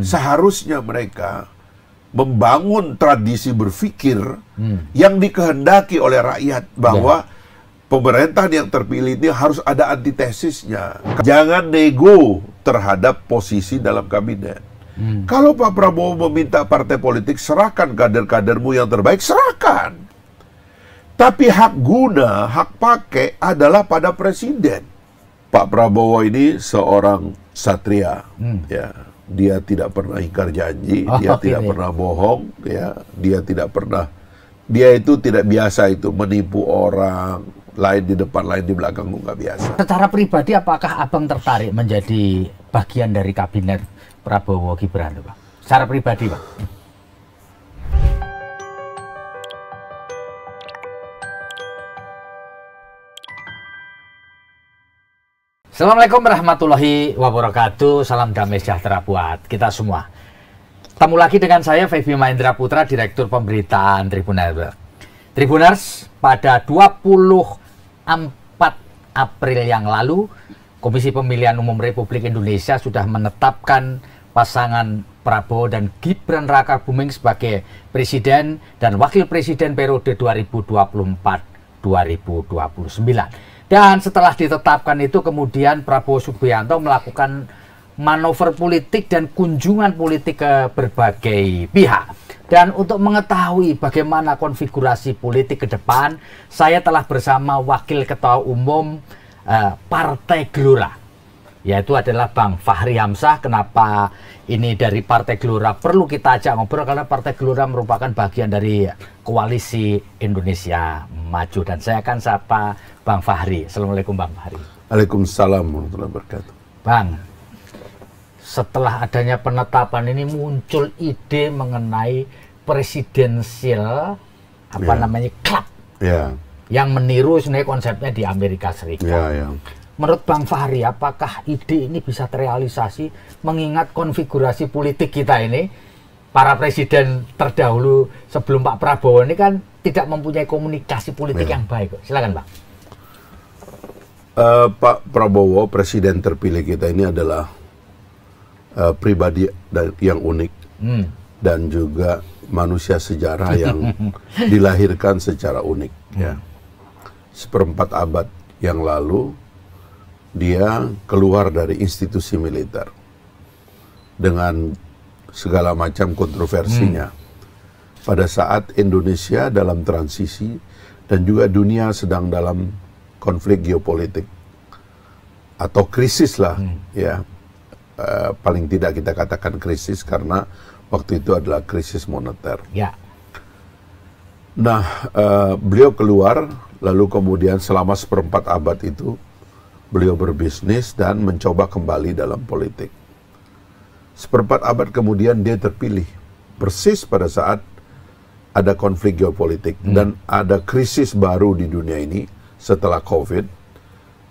Seharusnya mereka membangun tradisi berpikir yang dikehendaki oleh rakyat bahwa pemerintahan yang terpilih ini harus ada antitesisnya. Jangan nego terhadap posisi dalam kabinet. Kalau Pak Prabowo meminta partai politik, serahkan kader-kadermu yang terbaik, serahkan. Tapi hak guna, hak pakai adalah pada presiden. Pak Prabowo ini seorang satria, ya. Dia tidak pernah ingkar janji, dia tidak pernah bohong, ya. Dia itu tidak biasa itu menipu orang, lain di depan, lain di belakang, nggak biasa. Secara pribadi, apakah Abang tertarik menjadi bagian dari kabinet Prabowo Gibran, Pak? Secara pribadi, Pak? Assalamualaikum warahmatullahi wabarakatuh. Salam damai sejahtera buat kita semua. Ketemu lagi dengan saya, Feby Mahendra Putra, Direktur Pemberitaan Tribuners. Tribuners, pada 24 April yang lalu, Komisi Pemilihan Umum Republik Indonesia sudah menetapkan pasangan Prabowo dan Gibran Rakabuming sebagai Presiden dan Wakil Presiden periode 2024-2029. Dan setelah ditetapkan itu, kemudian Prabowo Subianto melakukan manuver politik dan kunjungan politik ke berbagai pihak. Dan untuk mengetahui bagaimana konfigurasi politik ke depan, saya telah bersama Wakil Ketua Umum Partai Gelora, yaitu adalah Bang Fahri Hamzah. Kenapa ini dari Partai Gelora perlu kita ajak ngobrol? Karena Partai Gelora merupakan bagian dari Koalisi Indonesia Maju. Dan saya akan sapa Bang Fahri. Assalamualaikum Bang Fahri. Waalaikumsalam warahmatullahi wabarakatuh. Bang, setelah adanya penetapan ini muncul ide mengenai presidensial club yang meniru sebenarnya konsepnya di Amerika Serikat. Menurut Bang Fahri, apakah ide ini bisa terrealisasi mengingat konfigurasi politik kita ini? Para presiden terdahulu sebelum Pak Prabowo ini kan tidak mempunyai komunikasi politik yang baik. Silakan, Bang. Pak Prabowo, presiden terpilih kita ini adalah pribadi yang unik dan juga manusia sejarah yang dilahirkan secara unik. Seperempat abad yang lalu, dia keluar dari institusi militer dengan segala macam kontroversinya. Pada saat Indonesia dalam transisi dan juga dunia sedang dalam konflik geopolitik atau krisis lah, paling tidak kita katakan krisis karena waktu itu adalah krisis moneter. Nah, beliau keluar, lalu kemudian selama seperempat abad itu beliau berbisnis dan mencoba kembali dalam politik. Seperempat abad kemudian dia terpilih persis pada saat ada konflik geopolitik dan ada krisis baru di dunia ini setelah COVID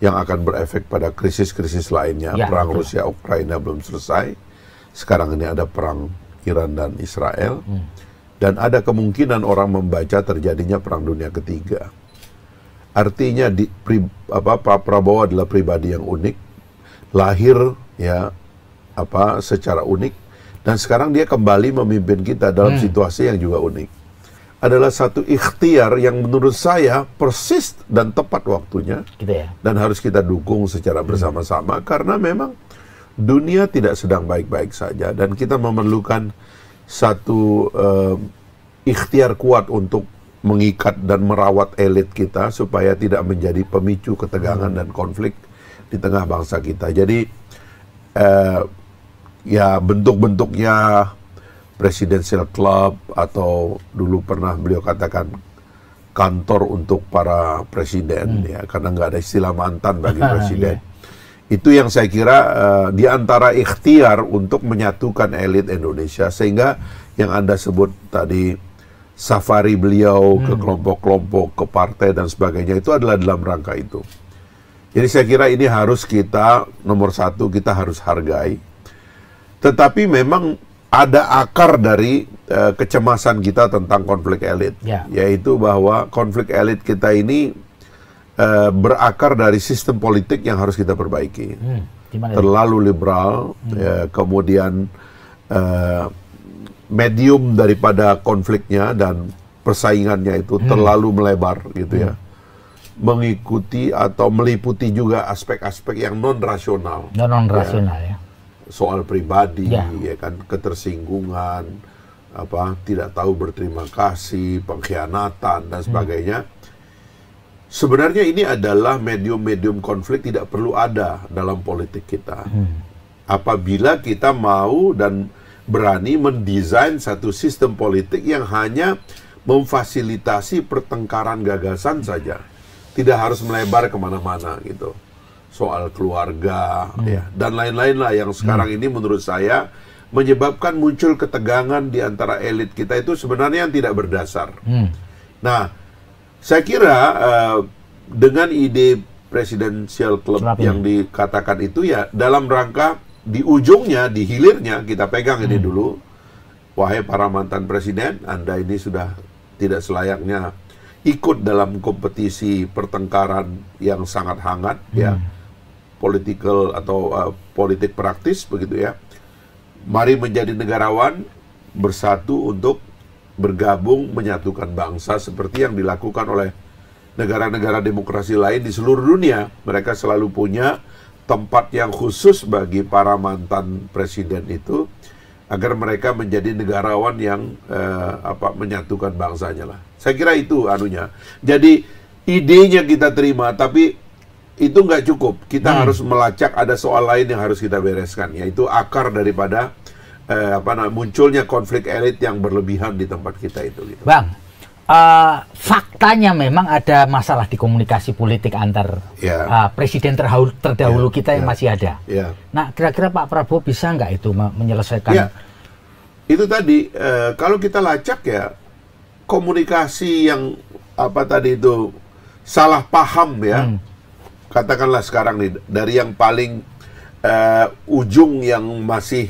yang akan berefek pada krisis-krisis lainnya. Perang Rusia-Ukraina belum selesai. Sekarang ini ada perang Iran dan Israel. Dan ada kemungkinan orang membaca terjadinya perang dunia ketiga. Artinya Pak Prabowo adalah pribadi yang unik, lahir secara unik, dan sekarang dia kembali memimpin kita dalam situasi yang juga unik. Adalah satu ikhtiar yang menurut saya persis dan tepat waktunya, dan harus kita dukung secara bersama-sama karena memang dunia tidak sedang baik-baik saja dan kita memerlukan satu ikhtiar kuat untuk mengikat dan merawat elit kita supaya tidak menjadi pemicu ketegangan dan konflik di tengah bangsa kita. Jadi bentuk-bentuknya presidential club atau dulu pernah beliau katakan kantor untuk para presiden, karena nggak ada istilah mantan bagi presiden. Itu yang saya kira di antara ikhtiar untuk menyatukan elit Indonesia, sehingga yang Anda sebut tadi safari beliau ke kelompok-kelompok, ke partai dan sebagainya, itu adalah dalam rangka itu. Jadi saya kira ini harus kita, nomor satu, kita harus hargai. Tetapi memang ada akar dari kecemasan kita tentang konflik elit. Yaitu bahwa konflik elit kita ini berakar dari sistem politik yang harus kita perbaiki. Terlalu liberal, kemudian medium daripada konfliknya dan persaingannya itu terlalu melebar gitu ya, mengikuti atau meliputi juga aspek-aspek yang non-rasional. Non-rasional ya. Soal pribadi, ya kan, ketersinggungan, tidak tahu berterima kasih, pengkhianatan dan sebagainya. Sebenarnya ini adalah medium-medium konflik tidak perlu ada dalam politik kita. Apabila kita mau dan berani mendesain satu sistem politik yang hanya memfasilitasi pertengkaran gagasan saja, tidak harus melebar kemana-mana gitu. Soal keluarga, ya, dan lain-lain lah yang sekarang ini menurut saya menyebabkan muncul ketegangan di antara elit kita itu sebenarnya yang tidak berdasar. Nah, saya kira dengan ide Presidential Club yang dikatakan itu ya dalam rangka di ujungnya, di hilirnya kita pegang ini dulu. Wahai para mantan presiden, Anda ini sudah tidak selayaknya ikut dalam kompetisi pertengkaran yang sangat hangat ya. Political atau politik praktis begitu ya. Mari menjadi negarawan, bersatu untuk bergabung menyatukan bangsa seperti yang dilakukan oleh negara-negara demokrasi lain di seluruh dunia. Mereka selalu punya tempat yang khusus bagi para mantan presiden itu agar mereka menjadi negarawan yang menyatukan bangsanya lah. Saya kira itu anunya. Jadi idenya kita terima, tapi itu nggak cukup. Kita harus melacak ada soal lain yang harus kita bereskan, yaitu akar daripada munculnya konflik elit yang berlebihan di tempat kita itu. Gitu. Bang, faktanya memang ada masalah di komunikasi politik antar presiden terdahulu kita yang masih ada. Nah, kira-kira Pak Prabowo bisa nggak itu menyelesaikan? Itu tadi, kalau kita lacak ya, komunikasi yang tadi itu salah paham ya, katakanlah sekarang nih, dari yang paling ujung yang masih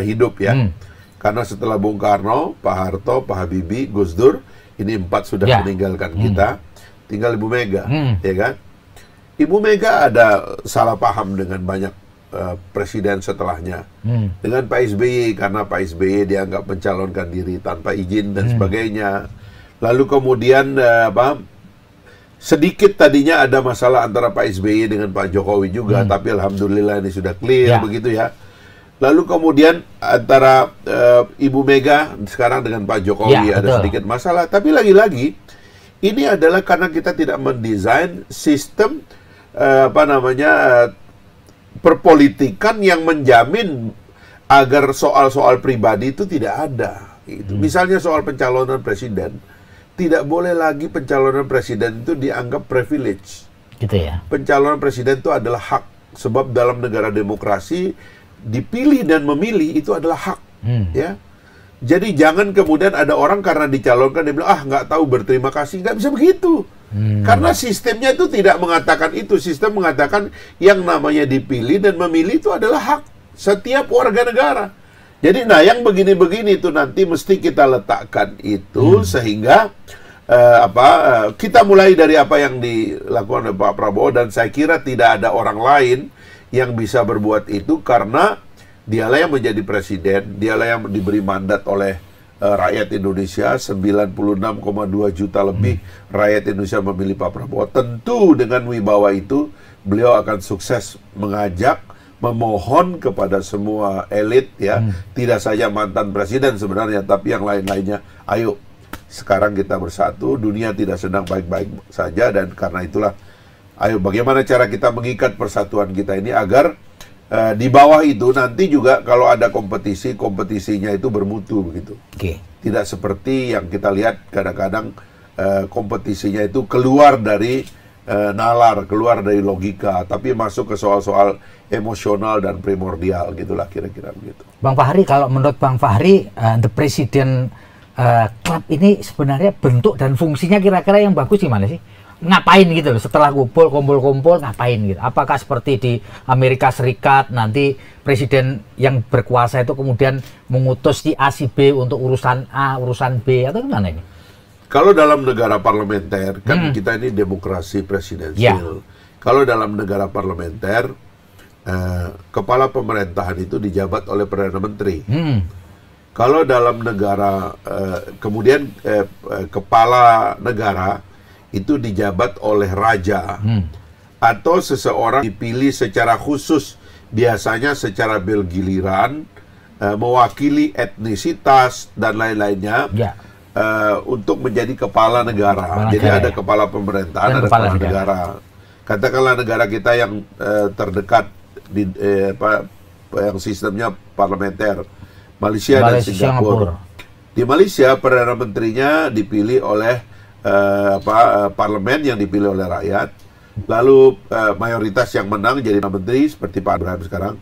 hidup ya, karena setelah Bung Karno, Pak Harto, Pak Habibie, Gus Dur, ini 4 sudah meninggalkan kita, tinggal Ibu Mega, ya kan? Ibu Mega ada salah paham dengan banyak presiden setelahnya, dengan Pak SBY karena Pak SBY dianggap mencalonkan diri tanpa izin dan sebagainya. Lalu kemudian sedikit tadinya ada masalah antara Pak SBY dengan Pak Jokowi juga, tapi alhamdulillah ini sudah clear begitu ya. Lalu kemudian antara Ibu Mega sekarang dengan Pak Jokowi ada sedikit masalah. Tapi lagi-lagi ini adalah karena kita tidak mendesain sistem perpolitikan yang menjamin agar soal-soal pribadi itu tidak ada. Gitu. Misalnya soal pencalonan presiden, tidak boleh lagi pencalonan presiden itu dianggap privilege. Gitu ya. Pencalonan presiden itu adalah hak, sebab dalam negara demokrasi dipilih dan memilih itu adalah hak, ya. Jadi jangan kemudian ada orang karena dicalonkan dia bilang nggak tahu berterima kasih, nggak bisa begitu. Karena sistemnya itu tidak mengatakan itu. Sistem mengatakan yang namanya dipilih dan memilih itu adalah hak setiap warga negara. Jadi yang begini-begini itu nanti mesti kita letakkan itu sehingga kita mulai dari apa yang dilakukan oleh Pak Prabowo, dan saya kira tidak ada orang lain yang bisa berbuat itu karena dialah yang menjadi presiden, dialah yang diberi mandat oleh rakyat Indonesia, 96,2 juta lebih rakyat Indonesia memilih Pak Prabowo. Tentu dengan wibawa itu beliau akan sukses mengajak, memohon kepada semua elit ya, tidak saja mantan presiden sebenarnya, tapi yang lain-lainnya, ayo sekarang kita bersatu, dunia tidak sedang baik-baik saja, dan karena itulah ayo bagaimana cara kita mengikat persatuan kita ini agar di bawah itu nanti juga kalau ada kompetisinya itu bermutu begitu. Tidak seperti yang kita lihat kadang-kadang kompetisinya itu keluar dari nalar, keluar dari logika, tapi masuk ke soal-soal emosional dan primordial gitulah kira-kira begitu. Bang Fahri, kalau menurut Bang Fahri, The President Club ini sebenarnya bentuk dan fungsinya kira-kira yang bagus gimana sih? Ngapain gitu loh, setelah kumpul ngapain gitu? Apakah seperti di Amerika Serikat nanti presiden yang berkuasa itu kemudian mengutus si A si B untuk urusan A, urusan B, atau gimana ini? Kalau dalam negara parlementer, kan kita ini demokrasi presidensial. Kalau dalam negara parlementer, kepala pemerintahan itu dijabat oleh Perdana Menteri. Kalau dalam negara, kemudian kepala negara itu dijabat oleh raja, atau seseorang dipilih secara khusus, biasanya secara bergiliran, mewakili etnisitas dan lain-lainnya, untuk menjadi kepala negara. Jadi ada kepala pemerintahan, ada kepala negara. Katakanlah negara kita yang terdekat di yang sistemnya parlementer, Malaysia dan Singapura. Di Malaysia, Perdana Menterinya dipilih oleh parlemen yang dipilih oleh rakyat. Lalu mayoritas yang menang jadi menteri seperti Pak Ibrahim sekarang.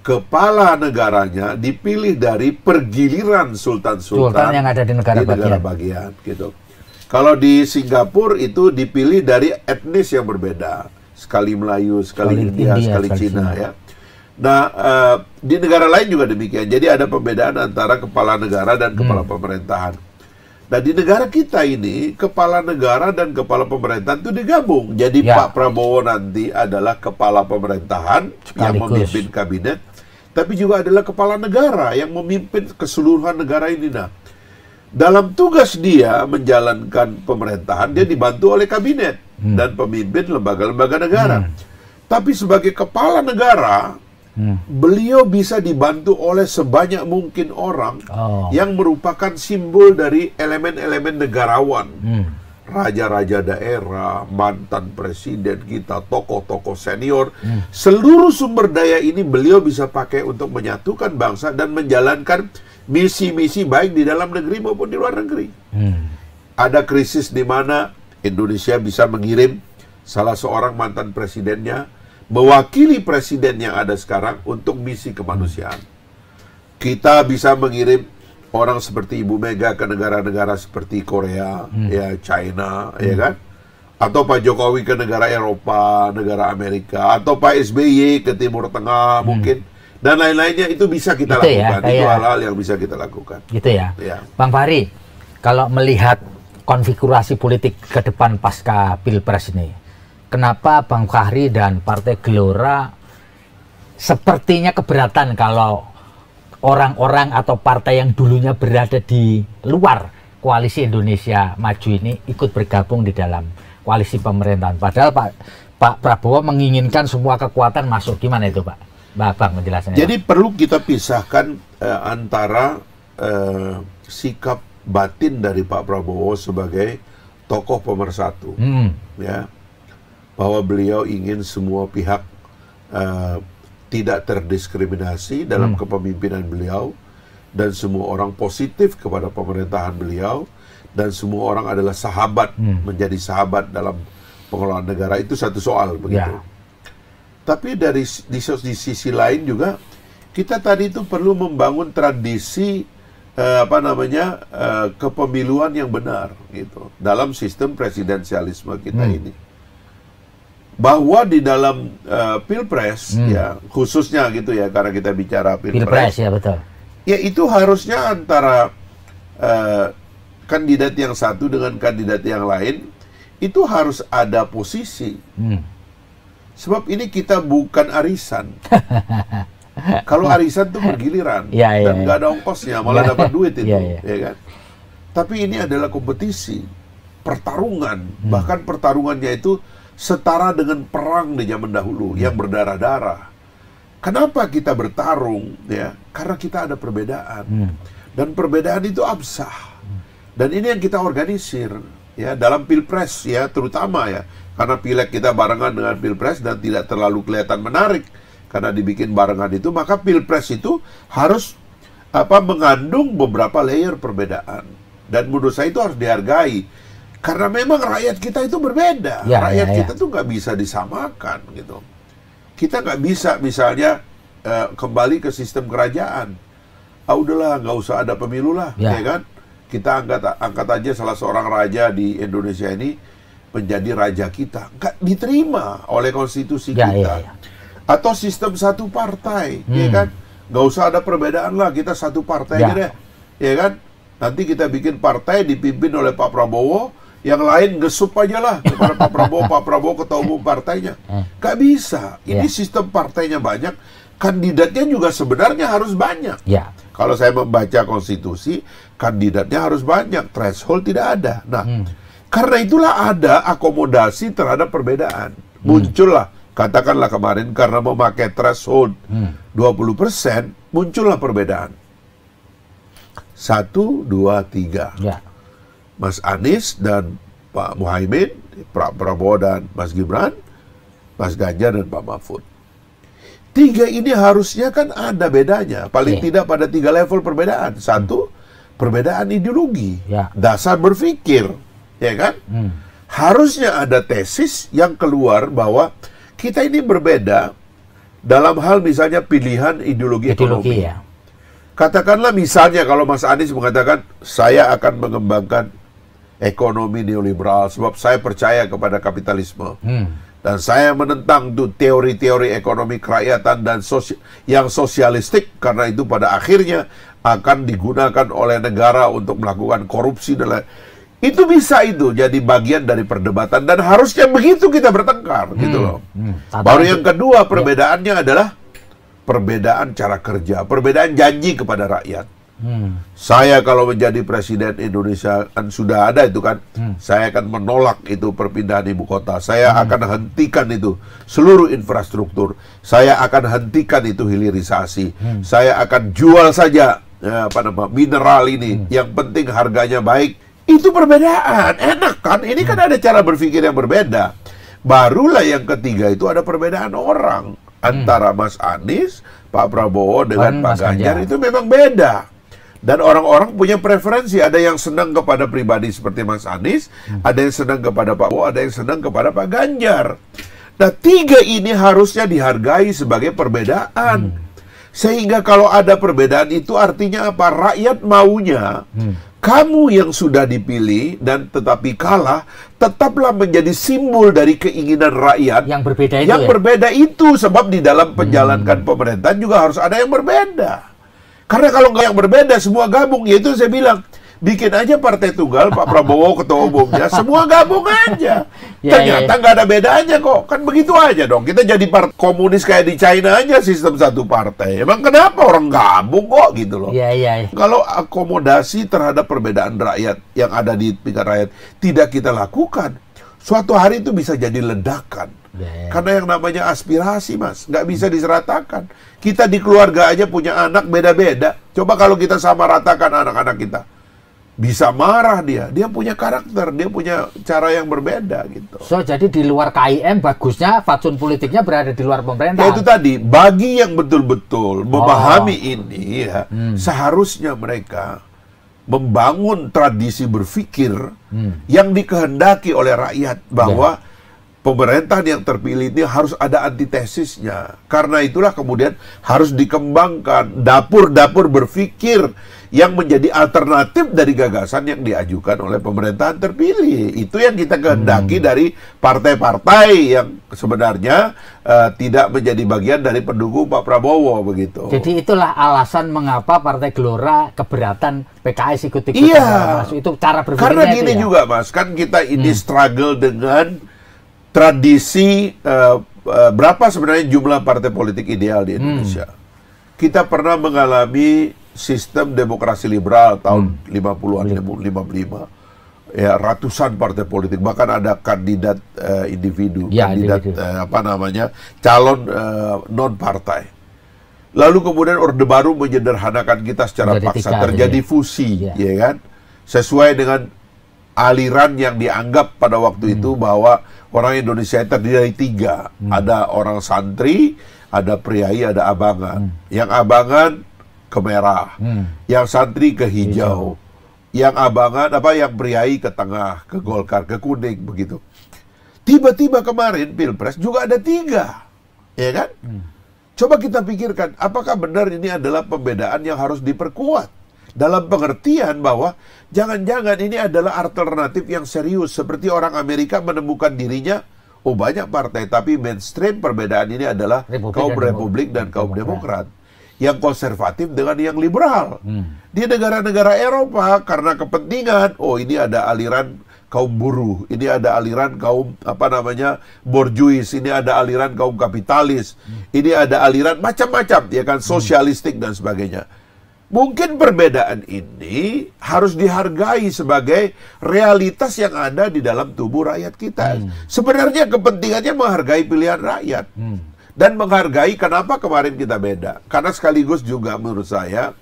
Kepala negaranya dipilih dari pergiliran sultan-sultan yang ada di negara bagian gitu. Kalau di Singapura itu dipilih dari etnis yang berbeda. Sekali Melayu, sekali India, sekali Cina ya. Nah, di negara lain juga demikian. Jadi ada perbedaan antara kepala negara dan kepala pemerintahan. Nah, di negara kita ini, kepala negara dan kepala pemerintahan itu digabung. Jadi Pak Prabowo nanti adalah kepala pemerintahan yang memimpin kabinet, tapi juga adalah kepala negara yang memimpin keseluruhan negara ini. Nah, dalam tugas dia menjalankan pemerintahan, dia dibantu oleh kabinet dan pemimpin lembaga-lembaga negara. Tapi sebagai kepala negara, beliau bisa dibantu oleh sebanyak mungkin orang yang merupakan simbol dari elemen-elemen negarawan. Raja-raja daerah, mantan presiden kita, tokoh-tokoh senior. Seluruh sumber daya ini beliau bisa pakai untuk menyatukan bangsa dan menjalankan misi-misi baik di dalam negeri maupun di luar negeri. Ada krisis di mana Indonesia bisa mengirim salah seorang mantan presidennya mewakili presiden yang ada sekarang untuk misi kemanusiaan. Kita bisa mengirim orang seperti Ibu Mega ke negara-negara seperti Korea, ya China, ya kan? Atau Pak Jokowi ke negara Eropa, negara Amerika, atau Pak SBY ke Timur Tengah mungkin, dan lain-lainnya itu bisa kita lakukan. Itu hal-hal yang bisa kita lakukan. Gitu ya. Bang Fahri, kalau melihat konfigurasi politik ke depan pasca Pilpres ini, kenapa Bang Fahri dan Partai Gelora sepertinya keberatan kalau orang-orang atau partai yang dulunya berada di luar koalisi Indonesia Maju ini ikut bergabung di dalam koalisi pemerintahan? Padahal Pak Prabowo menginginkan semua kekuatan masuk. Gimana itu Pak? Bang menjelaskannya. Jadi perlu kita pisahkan antara sikap batin dari Pak Prabowo sebagai tokoh pemersatu. Ya. Bahwa beliau ingin semua pihak tidak terdiskriminasi dalam kepemimpinan beliau, dan semua orang positif kepada pemerintahan beliau, dan semua orang adalah sahabat, menjadi sahabat dalam pengelolaan negara. Itu satu soal begitu. Tapi di sisi lain juga kita tadi itu perlu membangun tradisi kepemiluan yang benar gitu dalam sistem presidensialisme kita ini. Bahwa di dalam Pilpres ya khususnya gitu ya, karena kita bicara Pilpres ya betul. Ya itu harusnya antara kandidat yang satu dengan kandidat yang lain itu harus ada posisi. Sebab ini kita bukan arisan. Kalau arisan tuh bergiliran dan nggak ada ongkosnya, malah dapat duit itu, ya kan? Tapi ini adalah kompetisi, pertarungan, bahkan pertarungannya itu setara dengan perang di zaman dahulu yang berdarah-darah. Kenapa kita bertarung? Ya, karena kita ada perbedaan, dan perbedaan itu absah. Dan ini yang kita organisir, ya dalam Pilpres ya terutama ya, karena pileg kita barengan dengan Pilpres dan tidak terlalu kelihatan menarik karena dibikin barengan itu, maka Pilpres itu harus mengandung beberapa layer perbedaan, dan menurut saya itu harus dihargai. Karena memang rakyat kita itu berbeda. Rakyat kita tuh nggak bisa disamakan gitu. Kita nggak bisa misalnya kembali ke sistem kerajaan. Udahlah nggak usah ada pemilu lah, ya kan? Kita angkat aja salah seorang raja di Indonesia ini menjadi raja kita. Nggak diterima oleh konstitusi kita. Atau sistem satu partai, ya kan? Nggak usah ada perbedaan lah, kita satu partai aja deh, ya kan? Nanti kita bikin partai dipimpin oleh Pak Prabowo, yang lain gesup aja lah kepada Pak Prabowo ketua umum partainya. Gak bisa. Ini sistem partainya banyak, kandidatnya juga sebenarnya harus banyak. Kalau saya membaca konstitusi, kandidatnya harus banyak, threshold tidak ada. Nah, karena itulah ada akomodasi terhadap perbedaan. Muncullah, katakanlah kemarin karena memakai threshold 20%, muncullah perbedaan. 1, 2, 3. Mas Anies dan Pak Muhaimin, Pak Prabowo dan Mas Gibran, Mas Ganjar dan Pak Mahfud. 3 ini harusnya kan ada bedanya, paling tidak pada 3 level perbedaan. 1, perbedaan ideologi, dasar berpikir, ya kan? Harusnya ada tesis yang keluar bahwa kita ini berbeda dalam hal misalnya pilihan ideologi ekonomi. Katakanlah misalnya kalau Mas Anies mengatakan saya akan mengembangkan ekonomi neoliberal sebab saya percaya kepada kapitalisme. Dan saya menentang tuh teori-teori ekonomi kerakyatan dan yang sosialistik karena itu pada akhirnya akan digunakan oleh negara untuk melakukan korupsi dan lain. Itu bisa itu jadi bagian dari perdebatan dan harusnya begitu kita bertengkar gitu loh. Baru yang kedua perbedaannya adalah perbedaan cara kerja, perbedaan janji kepada rakyat. Saya kalau menjadi presiden Indonesia kan sudah ada itu kan, saya akan menolak itu perpindahan ibu kota, saya akan hentikan itu seluruh infrastruktur, saya akan hentikan itu hilirisasi, saya akan jual saja mineral ini, yang penting harganya baik. Itu perbedaan, enak kan? Ini kan ada cara berpikir yang berbeda. Barulah yang ketiga itu ada perbedaan orang antara Mas Anies, Pak Prabowo dengan Pak Ganjar itu memang beda. Dan orang-orang punya preferensi. Ada yang senang kepada pribadi seperti Mas Anies, ada yang senang kepada Pak Prabowo, ada yang senang kepada Pak Ganjar. Nah, 3 ini harusnya dihargai sebagai perbedaan. Sehingga kalau ada perbedaan itu artinya apa? Rakyat maunya kamu yang sudah dipilih dan tetapi kalah, tetaplah menjadi simbol dari keinginan rakyat yang berbeda itu. Yang berbeda itu sebab di dalam menjalankan pemerintahan juga harus ada yang berbeda. Karena kalau nggak yang berbeda, semua gabung. Yaitu saya bilang, bikin aja partai tunggal, Pak Prabowo ketua umumnya, semua gabung aja. Ternyata nggak ada bedanya kok. Kan begitu aja dong. Kita jadi partai komunis kayak di China aja, sistem satu partai. Emang kenapa orang gabung kok gitu loh. Kalau akomodasi terhadap perbedaan rakyat yang ada di tingkat rakyat tidak kita lakukan, suatu hari itu bisa jadi ledakan. Karena yang namanya aspirasi, Mas, nggak bisa diseratakan. Kita di keluarga aja punya anak beda-beda. Coba kalau kita sama ratakan anak-anak kita, bisa marah dia. Dia punya karakter, dia punya cara yang berbeda gitu. So, jadi di luar KIM bagusnya fatsun politiknya berada di luar pemerintah. Ya itu tadi, bagi yang betul-betul memahami ini ya, seharusnya mereka membangun tradisi berpikir yang dikehendaki oleh rakyat bahwa pemerintahan yang terpilih ini harus ada antitesisnya. Karena itulah kemudian harus dikembangkan dapur-dapur berpikir yang menjadi alternatif dari gagasan yang diajukan oleh pemerintahan terpilih. Itu yang kita kehendaki dari partai-partai yang sebenarnya tidak menjadi bagian dari pendukung Pak Prabowo begitu. Jadi itulah alasan mengapa Partai Gelora keberatan PKS ikut-ikutan masuk. Itu cara berpikirnya. Karena gini juga, Mas, kan kita ini struggle dengan tradisi berapa sebenarnya jumlah partai politik ideal di Indonesia. Kita pernah mengalami sistem demokrasi liberal tahun 50-an, 55. Ya, ratusan partai politik, bahkan ada kandidat individu, kandidat calon non partai. Lalu kemudian Orde Baru menyederhanakan kita secara paksa, terjadi fusi, ya kan? Sesuai dengan aliran yang dianggap pada waktu itu bahwa orang Indonesia terdiri dari 3. Ada orang santri, ada priai, ada abangan. Yang abangan ke merah, yang santri ke hijau, yang abangan yang priai ke tengah, ke Golkar, ke kuning begitu. Tiba-tiba kemarin Pilpres juga ada 3, ya kan? Coba kita pikirkan, apakah benar ini adalah pembedaan yang harus diperkuat? Dalam pengertian bahwa jangan-jangan ini adalah alternatif yang serius. Seperti orang Amerika menemukan dirinya, banyak partai, tapi mainstream perbedaan ini adalah kaum Republik dan kaum Demokrat. Yang konservatif dengan yang liberal. Di negara-negara Eropa, karena kepentingan, ini ada aliran kaum buruh, ini ada aliran kaum borjuis, ini ada aliran kaum kapitalis, ini ada aliran macam-macam, ya kan, sosialistik dan sebagainya. Mungkin perbedaan ini harus dihargai sebagai realitas yang ada di dalam tubuh rakyat kita. Sebenarnya kepentingannya menghargai pilihan rakyat. Dan menghargai kenapa kemarin kita beda. Karena sekaligus juga menurut saya,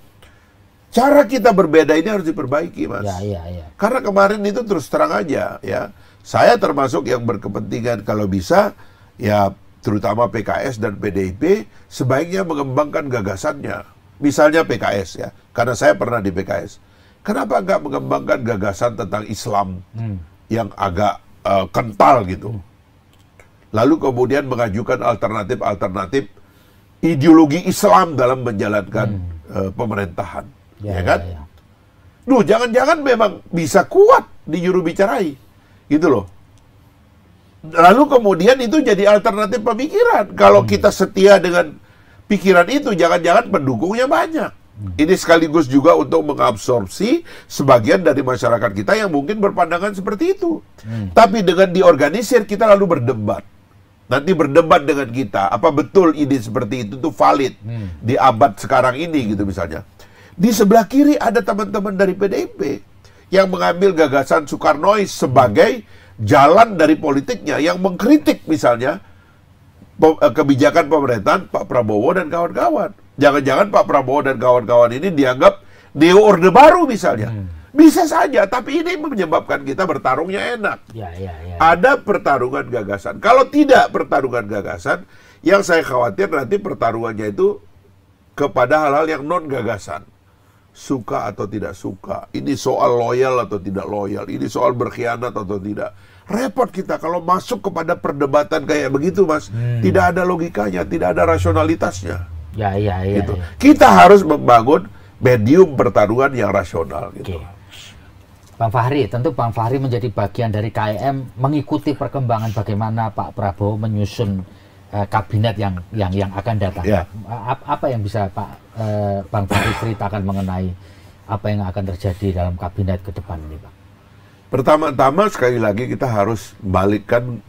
cara kita berbeda ini harus diperbaiki, Mas. Ya. Karena kemarin itu terus terang aja, ya. Saya termasuk yang berkepentingan kalau bisa, ya terutama PKS dan PDIP, sebaiknya mengembangkan gagasannya. Misalnya PKS, ya. Karena saya pernah di PKS. Kenapa nggak mengembangkan gagasan tentang Islam yang agak kental gitu? Lalu kemudian mengajukan alternatif-alternatif ideologi Islam dalam menjalankan pemerintahan. Ya kan? Duh, jangan-jangan memang bisa kuat di juru bicarai. Gitu loh. Lalu kemudian itu jadi alternatif pemikiran. Kalau kita setia dengan pikiran itu, jangan-jangan pendukungnya banyak. Ini sekaligus juga untuk mengabsorpsi sebagian dari masyarakat kita yang mungkin berpandangan seperti itu. Tapi dengan diorganisir, kita lalu berdebat. Nanti berdebat dengan kita, apa betul ide seperti itu tuh valid di abad sekarang ini gitu misalnya. Di sebelah kiri ada teman-teman dari PDIP yang mengambil gagasan Soekarnois sebagai jalan dari politiknya, yang mengkritik misalnya kebijakan pemerintahan Pak Prabowo dan kawan-kawan. Jangan-jangan Pak Prabowo dan kawan-kawan ini dianggap neo orde baru misalnya. Bisa saja, tapi ini menyebabkan kita bertarungnya enak. Ya. Ada pertarungan gagasan. Kalau tidak pertarungan gagasan, yang saya khawatir nanti pertarungannya itu kepada hal-hal yang non gagasan. Suka atau tidak suka. Ini soal loyal atau tidak loyal. Ini soal berkhianat atau tidak. Repot kita kalau masuk kepada perdebatan kayak begitu, Mas. Tidak ada logikanya, tidak ada rasionalitasnya. Ya. Gitu. Kita harus membangun medium pertarungan yang rasional gitu. Bang Fahri, tentu Bang Fahri menjadi bagian dari KIM mengikuti perkembangan bagaimana Pak Prabowo menyusun kabinet yang akan datang. Apa yang bisa Bang Fahri ceritakan mengenai apa yang akan terjadi dalam kabinet ke depan ini, Bang? Pertama-tama sekali lagi kita harus balikkan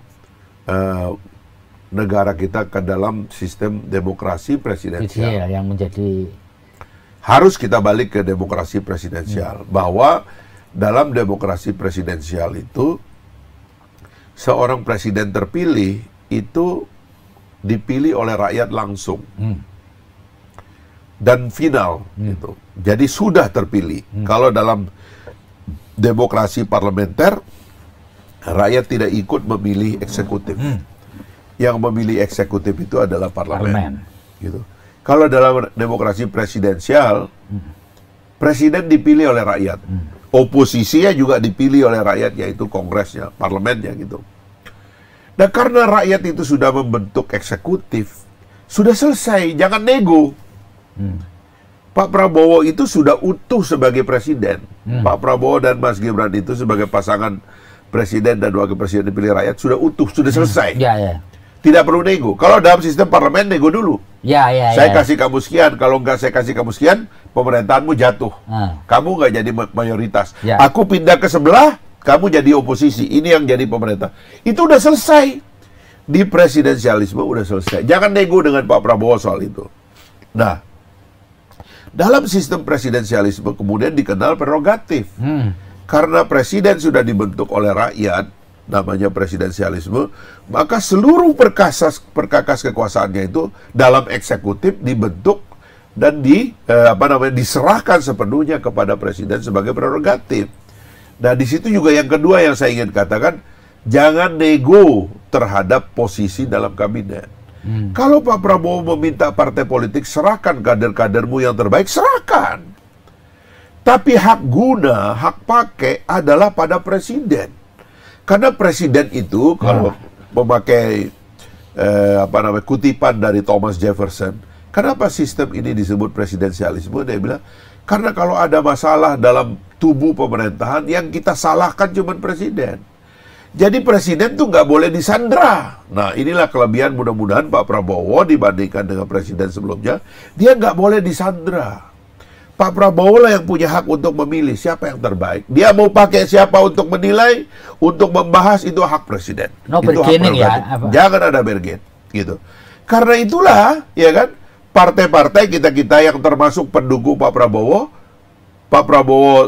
negara kita ke dalam sistem demokrasi presidensial. Yang menjadi harus kita balik ke demokrasi presidensial, bahwa dalam demokrasi presidensial itu seorang presiden terpilih itu dipilih oleh rakyat langsung dan final gitu. Jadi sudah terpilih. Kalau dalam demokrasi parlementer rakyat tidak ikut memilih eksekutif. Yang memilih eksekutif itu adalah parlemen. Gitu. Kalau dalam demokrasi presidensial, presiden dipilih oleh rakyat. Oposisinya juga dipilih oleh rakyat, yaitu kongresnya, parlemennya gitu. Dan karena rakyat itu sudah membentuk eksekutif, sudah selesai, jangan nego. Pak Prabowo itu sudah utuh sebagai presiden. Pak Prabowo dan Mas Gibran itu sebagai pasangan presiden dan wakil presiden dipilih rakyat sudah utuh, sudah selesai. Tidak perlu nego. Kalau dalam sistem parlemen, nego dulu. Saya kasih kamu sekian, kalau nggak saya kasih kamu sekian, pemerintahanmu jatuh. Kamu nggak jadi mayoritas. Aku pindah ke sebelah, kamu jadi oposisi. Ini yang jadi pemerintah. Itu udah selesai. Di presidensialisme udah selesai. Jangan nego dengan Pak Prabowo soal itu. Nah, dalam sistem presidensialisme kemudian dikenal prerogatif. Karena presiden sudah dibentuk oleh rakyat, namanya presidensialisme, maka seluruh perkakas kekuasaannya itu dalam eksekutif dibentuk dan diserahkan sepenuhnya kepada presiden sebagai prerogatif. Nah, di situ juga yang kedua yang saya ingin katakan, jangan nego terhadap posisi dalam kabinet. Kalau Pak Prabowo meminta partai politik, serahkan kader-kadermu yang terbaik, serahkan. Tapi hak guna, hak pakai adalah pada presiden. Karena presiden itu kalau memakai kutipan dari Thomas Jefferson, kenapa sistem ini disebut presidensialisme? Dia bilang, karena kalau ada masalah dalam tubuh pemerintahan, yang kita salahkan cuma presiden. Jadi presiden tuh nggak boleh disandra. Nah, inilah kelebihan mudah-mudahan Pak Prabowo dibandingkan dengan presiden sebelumnya. Dia nggak boleh disandra. Pak Prabowo lah yang punya hak untuk memilih siapa yang terbaik. Dia mau pakai siapa untuk menilai, untuk membahas, itu hak presiden. No itu bargaining ya. Jangan ada bargain, gitu. Karena itulah, ya kan, partai-partai kita-kita yang termasuk pendukung Pak Prabowo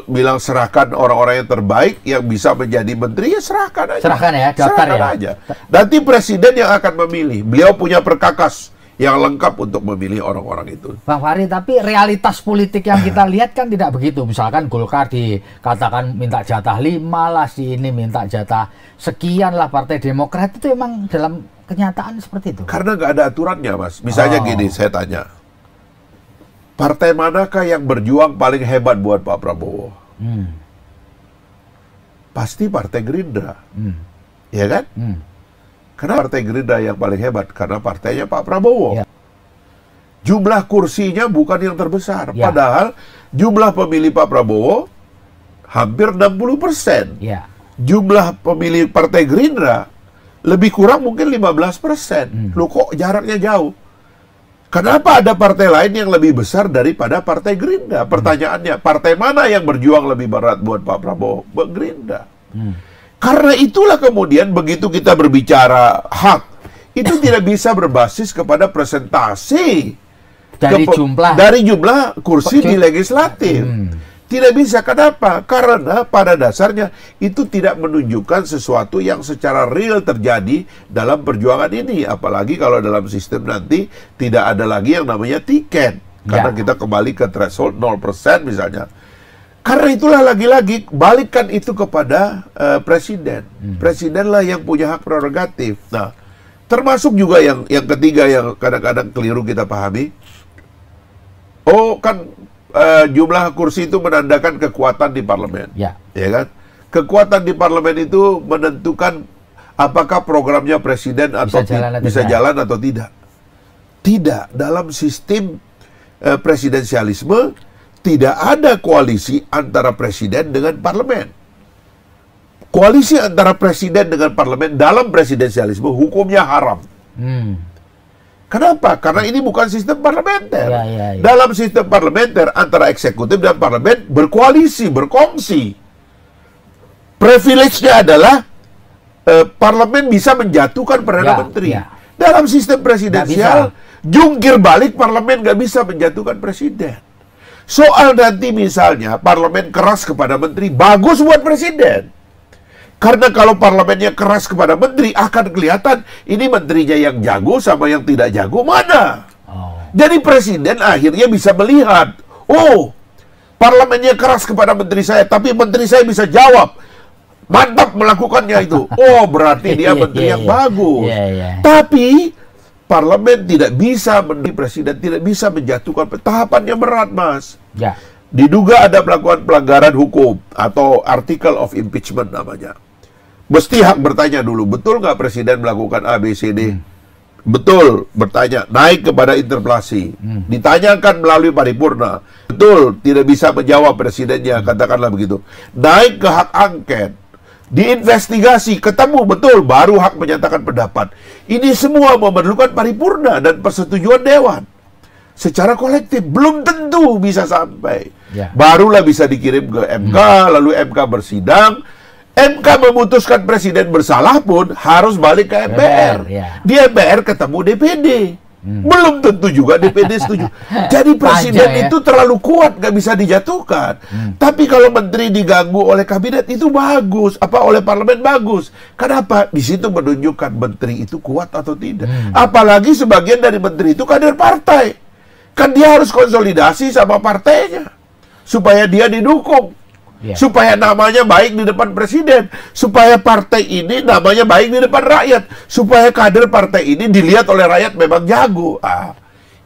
bilang serahkan orang-orang yang terbaik yang bisa menjadi menteri, ya serahkan aja. Serahkan ya, daftar serahkan ya. aja. Nanti presiden yang akan memilih. Beliau punya perkakas yang lengkap untuk memilih orang-orang itu. Bang Fahri, tapi realitas politik yang kita lihat kan tidak begitu. Misalkan Golkar dikatakan minta jatah 5 lah, si ini minta jatah sekian lah, Partai Demokrat itu emang dalam kenyataan seperti itu. Karena nggak ada aturannya, Mas. Misalnya gini, saya tanya, partai manakah yang berjuang paling hebat buat Pak Prabowo? Pasti Partai Gerindra, ya kan? Karena Partai Gerindra yang paling hebat, karena partainya Pak Prabowo. Ya. Jumlah kursinya bukan yang terbesar, Ya. padahal jumlah pemilih Pak Prabowo hampir 60%. Ya. Jumlah pemilih Partai Gerindra lebih kurang mungkin 15%. Loh, kok jaraknya jauh? Kenapa ada partai lain yang lebih besar daripada Partai Gerindra? Pertanyaannya, partai mana yang berjuang lebih berat buat Pak Prabowo? Gerindra. Karena itulah kemudian begitu kita berbicara hak, itu tidak bisa berbasis kepada presentasi Dari jumlah kursi di legislatif. Tidak bisa. Kenapa? Karena pada dasarnya itu tidak menunjukkan sesuatu yang secara real terjadi dalam perjuangan ini. Apalagi kalau dalam sistem nanti tidak ada lagi yang namanya tiket. Karena kita kembali ke threshold 0% misalnya. Karena itulah lagi-lagi balikkan itu kepada presiden. Presidenlah yang punya hak prerogatif. Nah, termasuk juga yang ketiga yang kadang-kadang keliru kita pahami. Oh, kan jumlah kursi itu menandakan kekuatan di parlemen. Ya kan? Kekuatan di parlemen itu menentukan apakah programnya presiden atau bisa jalan atau tidak. Tidak. Dalam sistem presidensialisme tidak ada koalisi antara presiden dengan parlemen. Koalisi antara presiden dengan parlemen dalam presidensialisme hukumnya haram. Kenapa? Karena ini bukan sistem parlementer. Dalam sistem parlementer antara eksekutif dan parlemen berkoalisi, berkongsi. Privilege-nya adalah parlemen bisa menjatuhkan Perdana Menteri. Dalam sistem presidensial, jungkir balik parlemen nggak bisa menjatuhkan presiden. Soal nanti misalnya parlemen keras kepada menteri, bagus buat presiden. Karena kalau parlemennya keras kepada menteri, akan kelihatan ini menterinya yang jago sama yang tidak jago mana. Jadi presiden akhirnya bisa melihat, oh, parlemennya keras kepada menteri saya, tapi menteri saya bisa jawab. Mantap melakukannya itu. Oh, berarti dia menteri yang bagus. Tapi parlemen tidak bisa, presiden tidak bisa menjatuhkan. Tahapannya berat, Mas. Diduga ada melakukan pelanggaran hukum atau article of impeachment namanya. Mesti hak bertanya dulu, betul nggak presiden melakukan A, B, C, D? Betul, bertanya, naik kepada interpelasi. Ditanyakan melalui paripurna. Betul, tidak bisa menjawab presidennya, katakanlah begitu. Naik ke hak angket. Diinvestigasi, ketemu, betul, baru hak menyatakan pendapat. Ini semua memerlukan paripurna dan persetujuan dewan. Secara kolektif, belum tentu bisa sampai. Barulah bisa dikirim ke MK, lalu MK bersidang. MK memutuskan presiden bersalah pun harus balik ke MPR. Di MPR ketemu DPD. Belum tentu juga DPD setuju. Jadi presiden itu terlalu kuat, nggak bisa dijatuhkan. Tapi kalau menteri diganggu oleh kabinet itu bagus, oleh parlemen bagus. Kenapa? Di situ menunjukkan menteri itu kuat atau tidak. Apalagi sebagian dari menteri itu kader partai. Kan dia harus konsolidasi sama partainya supaya dia didukung. Supaya namanya baik di depan presiden, supaya partai ini namanya baik di depan rakyat, supaya kader partai ini dilihat oleh rakyat memang jago.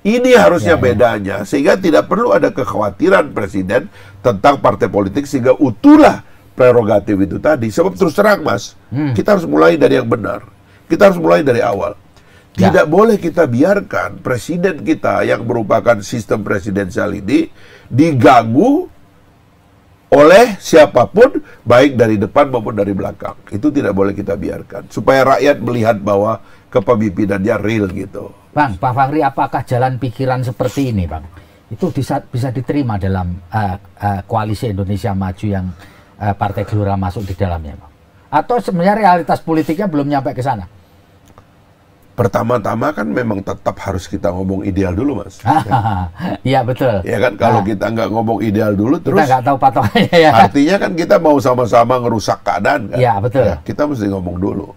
Ini harusnya bedanya, sehingga tidak perlu ada kekhawatiran presiden tentang partai politik, sehingga utuhlah prerogatif itu tadi. Sebab terus terang, Mas, kita harus mulai dari yang benar. Kita harus mulai dari awal. Tidak boleh kita biarkan presiden kita yang merupakan sistem presidensial ini diganggu oleh siapapun, baik dari depan maupun dari belakang. Itu tidak boleh kita biarkan. Supaya rakyat melihat bahwa kepemimpinannya real gitu. Bang, Pak Fahri, apakah jalan pikiran seperti ini, Bang, itu bisa diterima dalam koalisi Indonesia Maju yang Partai Gelora masuk di dalamnya, Bang? Atau sebenarnya realitas politiknya belum nyampe ke sana? Pertama-tama kan memang tetap harus kita ngomong ideal dulu, Mas. Iya, betul. Ya kan, kalau kita nggak ngomong ideal dulu, terus kita nggak tahu patokannya ya. Artinya kan kita mau sama-sama ngerusak keadaan kan? Iya, betul. Ya, kita mesti ngomong dulu.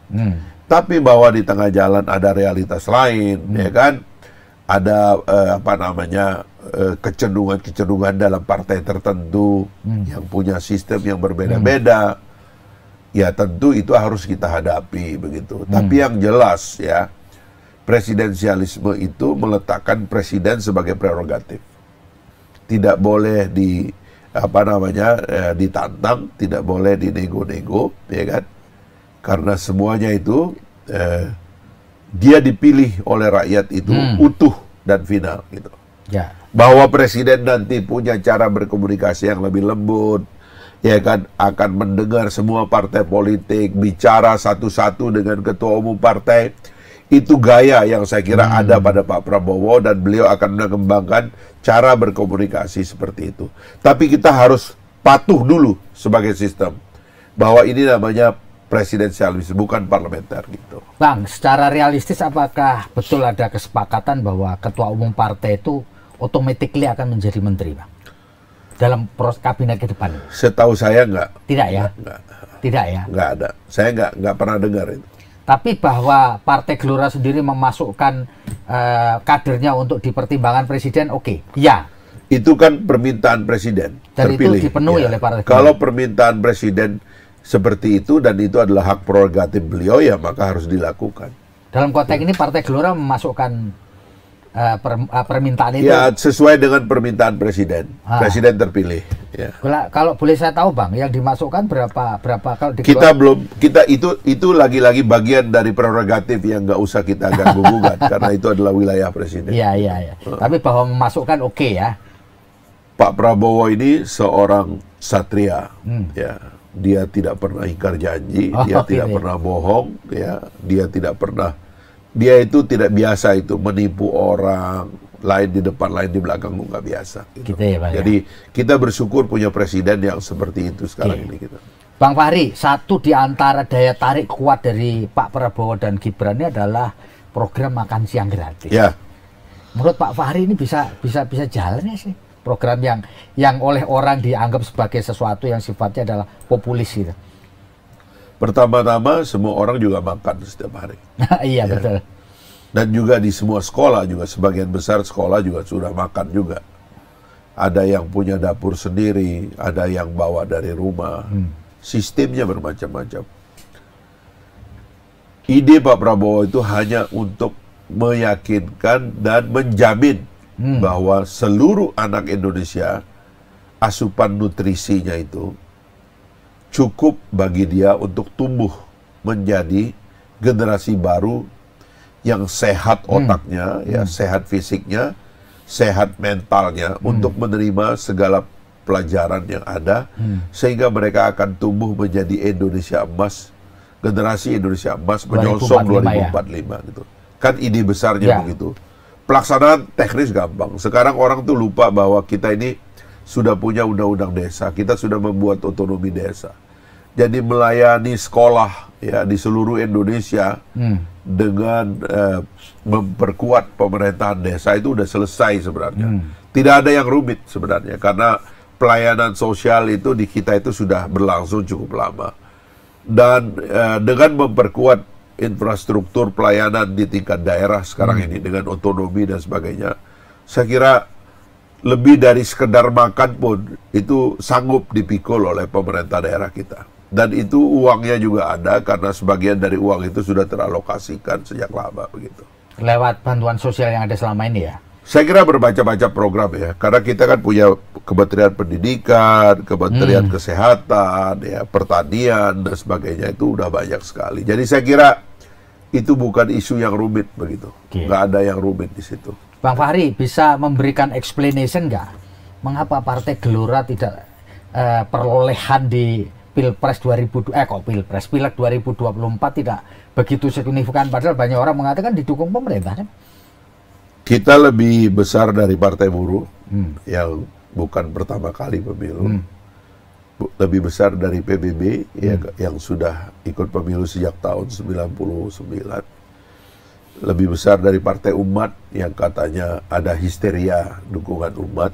Tapi bahwa di tengah jalan ada realitas lain, ya kan? Ada kecenderungan-kecenderungan dalam partai tertentu yang punya sistem yang berbeda-beda. Ya tentu itu harus kita hadapi begitu. Tapi yang jelas ya, presidensialisme itu meletakkan presiden sebagai prerogatif. Tidak boleh ditantang, tidak boleh dinego-nego, ya kan? Karena semuanya itu dia dipilih oleh rakyat itu utuh dan final gitu. Ya. Bahwa presiden nanti punya cara berkomunikasi yang lebih lembut, ya kan, akan mendengar semua partai politik, bicara satu-satu dengan ketua umum partai. Itu gaya yang saya kira ada pada Pak Prabowo, dan beliau akan mengembangkan cara berkomunikasi seperti itu. Tapi kita harus patuh dulu sebagai sistem bahwa ini namanya presidensialisme, bukan parlementer gitu. Bang, secara realistis apakah betul ada kesepakatan bahwa ketua umum partai itu automatically akan menjadi menteri, Bang, dalam kabinet ke depan? Setahu saya enggak. Tidak ya? Enggak. Tidak ya? Enggak ada. Saya enggak pernah dengar itu. Tapi bahwa Partai Gelora sendiri memasukkan kadernya untuk dipertimbangkan presiden, oke. Ya. Itu kan permintaan presiden Dan terpilih. itu dipenuhi ya. oleh Partai Gelora. Kalau permintaan presiden seperti itu dan itu adalah hak prerogatif beliau, ya maka harus dilakukan. Dalam konteks ini Partai Gelora memasukkan permintaan itu. Ya, sesuai dengan permintaan presiden. Presiden terpilih. Ya. Kalau boleh saya tahu, Bang, yang dimasukkan berapa kalau kita itu lagi-lagi bagian dari prerogatif yang nggak usah kita ganggu-gugat karena itu adalah wilayah presiden. Iya. Tapi bahwa memasukkan oke ya. Pak Prabowo ini seorang satria. Ya. Dia tidak pernah ingkar janji, dia tidak pernah bohong, ya. Dia itu tidak biasa itu menipu orang, lain di depan, lain di belakang, nggak biasa. Gitu. Gitu ya, Bang, jadi kita bersyukur punya presiden yang seperti itu sekarang ini. Gitu. Bang Fahri, satu di antara daya tarik kuat dari Pak Prabowo dan Gibran ini adalah program makan siang gratis. Ya. Menurut Pak Fahri ini bisa jalan ya sih? Program yang oleh orang dianggap sebagai sesuatu yang sifatnya adalah populis gitu. Pertama-tama semua orang juga makan setiap hari. Iya, ya. Betul. Dan juga di semua sekolah juga, sebagian besar sekolah juga sudah makan juga. Ada yang punya dapur sendiri, ada yang bawa dari rumah. Sistemnya bermacam-macam. Ide Pak Prabowo itu hanya untuk meyakinkan dan menjamin bahwa seluruh anak Indonesia asupan nutrisinya itu cukup bagi dia untuk tumbuh menjadi generasi baru yang sehat otaknya, ya, sehat fisiknya, sehat mentalnya untuk menerima segala pelajaran yang ada, sehingga mereka akan tumbuh menjadi Indonesia emas, generasi Indonesia emas menyongsong 2045 gitu. Kan ide besarnya begitu. Pelaksanaan teknis gampang. Sekarang orang tuh lupa bahwa kita ini sudah punya undang-undang desa, kita sudah membuat otonomi desa. Jadi melayani sekolah ya di seluruh Indonesia dengan memperkuat pemerintahan desa itu udah selesai sebenarnya. Tidak ada yang rumit sebenarnya karena pelayanan sosial itu di kita itu sudah berlangsung cukup lama. Dan dengan memperkuat infrastruktur pelayanan di tingkat daerah sekarang ini dengan otonomi dan sebagainya, saya kira lebih dari sekedar makan pun itu sanggup dipikul oleh pemerintah daerah kita. Dan itu uangnya juga ada karena sebagian dari uang itu sudah teralokasikan sejak lama begitu. Lewat bantuan sosial yang ada selama ini ya? Saya kira bermacam-macam program ya, karena kita kan punya Kementerian Pendidikan, Kementerian Kesehatan, ya, Pertanian dan sebagainya, itu udah banyak sekali. Jadi saya kira itu bukan isu yang rumit begitu, nggak ada yang rumit di situ. Bang Fahri bisa memberikan explanation nggak mengapa Partai Gelora tidak perolehan di Pilpres Pileg 2024 tidak begitu signifikan, padahal banyak orang mengatakan didukung pemerintah kan? Kita lebih besar dari Partai Buruh yang bukan pertama kali pemilu. Lebih besar dari PBB yang sudah ikut pemilu sejak tahun 99. Lebih besar dari Partai Umat yang katanya ada histeria dukungan umat.